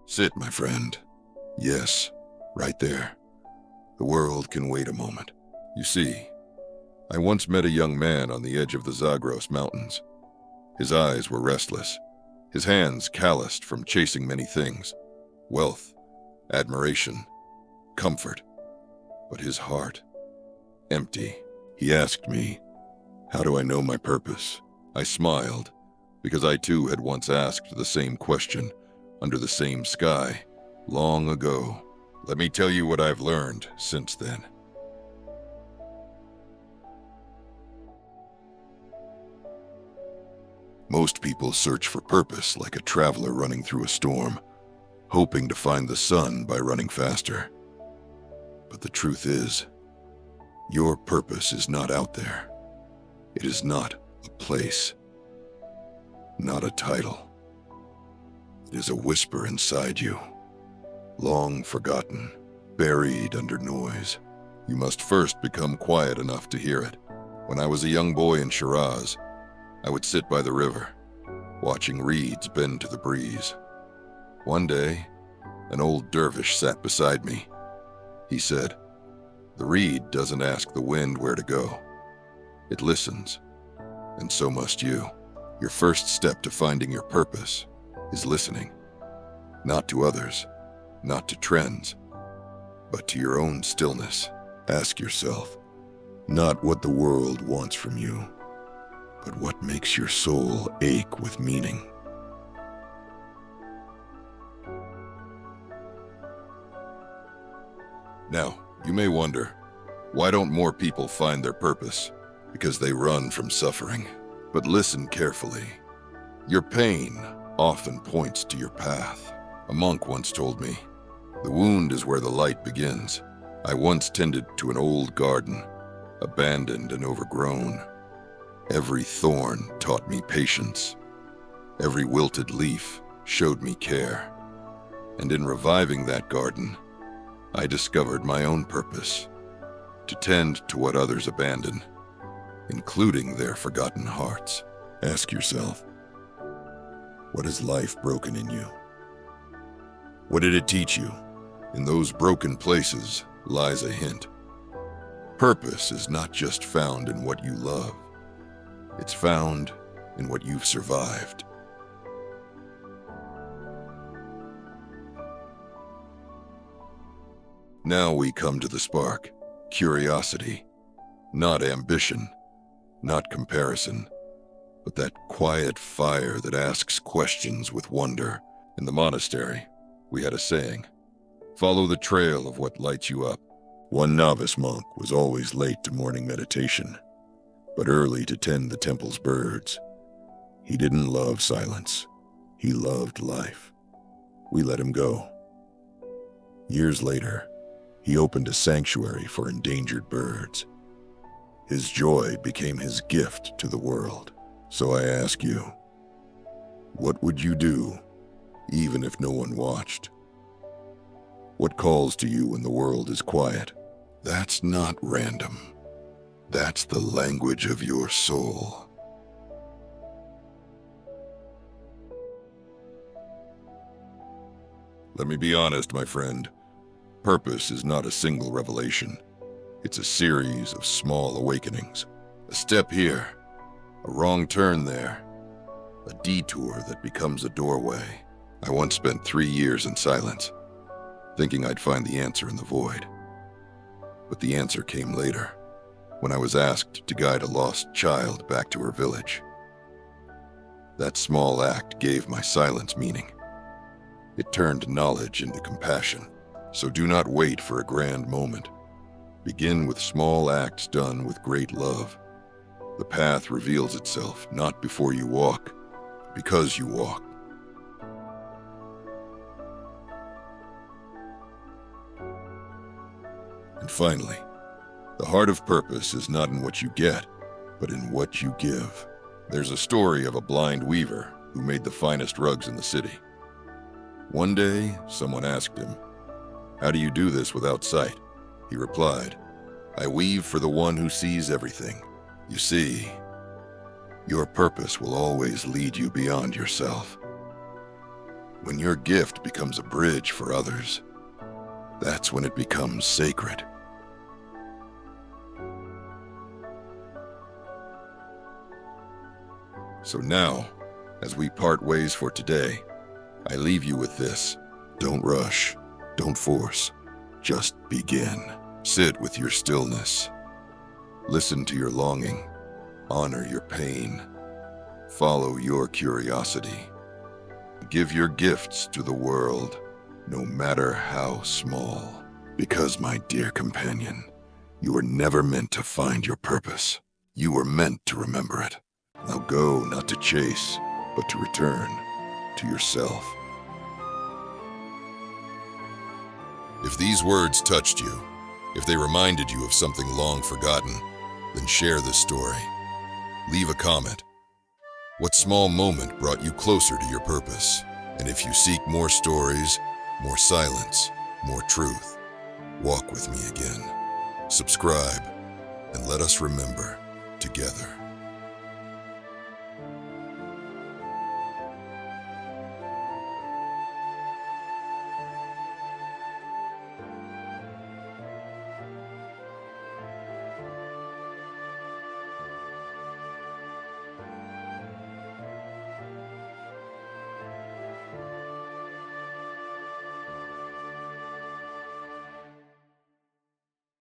Sit, my friend. Yes, right there. The world can wait a moment. You see, I once met a young man on the edge of the Zagros Mountains. His eyes were restless, his hands calloused from chasing many things: wealth, admiration, comfort. But his heart, empty. He asked me, "How do I know my purpose?" I smiled, because I too had once asked the same question, under the same sky, long ago. Let me tell you what I've learned since then. Most people search for purpose like a traveler running through a storm, hoping to find the sun by running faster. But the truth is, your purpose is not out there. It is not a place, not a title. It is a whisper inside you, long forgotten, buried under noise. You must first become quiet enough to hear it. When I was a young boy in Shiraz, I would sit by the river, watching reeds bend to the breeze. One day, an old dervish sat beside me. He said, "The reed doesn't ask the wind where to go. It listens, and so must you." Your first step to finding your purpose is listening, not to others, not to trends, but to your own stillness. Ask yourself, not what the world wants from you, but what makes your soul ache with meaning. Now, you may wonder, why don't more people find their purpose? Because they run from suffering. But listen carefully. Your pain often points to your path. A monk once told me, "The wound is where the light begins." I once tended to an old garden, abandoned and overgrown. Every thorn taught me patience. Every wilted leaf showed me care. And in reviving that garden, I discovered my own purpose: to tend to what others abandon, including their forgotten hearts. Ask yourself, what has life broken in you? What did it teach you? In those broken places lies a hint. Purpose is not just found in what you love. It's found in what you've survived. Now we come to the spark: curiosity, not ambition, not comparison, but that quiet fire that asks questions with wonder. In the monastery, we had a saying: follow the trail of what lights you up. One novice monk was always late to morning meditation, but early to tend the temple's birds. He didn't love silence. He loved life. We let him go. Years later, he opened a sanctuary for endangered birds. His joy became his gift to the world. So I ask you, what would you do, even if no one watched? What calls to you when the world is quiet? That's not random. That's the language of your soul. Let me be honest, my friend. Purpose is not a single revelation. It's a series of small awakenings. A step here, a wrong turn there, a detour that becomes a doorway. I once spent 3 years in silence, thinking I'd find the answer in the void. But the answer came later, when I was asked to guide a lost child back to her village. That small act gave my silence meaning. It turned knowledge into compassion. So do not wait for a grand moment. Begin with small acts done with great love. The path reveals itself not before you walk, because you walk. And finally, the heart of purpose is not in what you get, but in what you give. There's a story of a blind weaver who made the finest rugs in the city. One day, someone asked him, "How do you do this without sight?" He replied, "I weave for the one who sees everything." You see, your purpose will always lead you beyond yourself. When your gift becomes a bridge for others, that's when it becomes sacred. So now, as we part ways for today, I leave you with this. Don't rush, don't force, just begin. Sit with your stillness. Listen to your longing. Honor your pain. Follow your curiosity. Give your gifts to the world, no matter how small. Because, my dear companion, you were never meant to find your purpose. You were meant to remember it. Now go not to chase, but to return to yourself. If these words touched you, if they reminded you of something long forgotten, then share this story. Leave a comment. What small moment brought you closer to your purpose? And if you seek more stories, more silence, more truth, walk with me again. Subscribe, and let us remember together.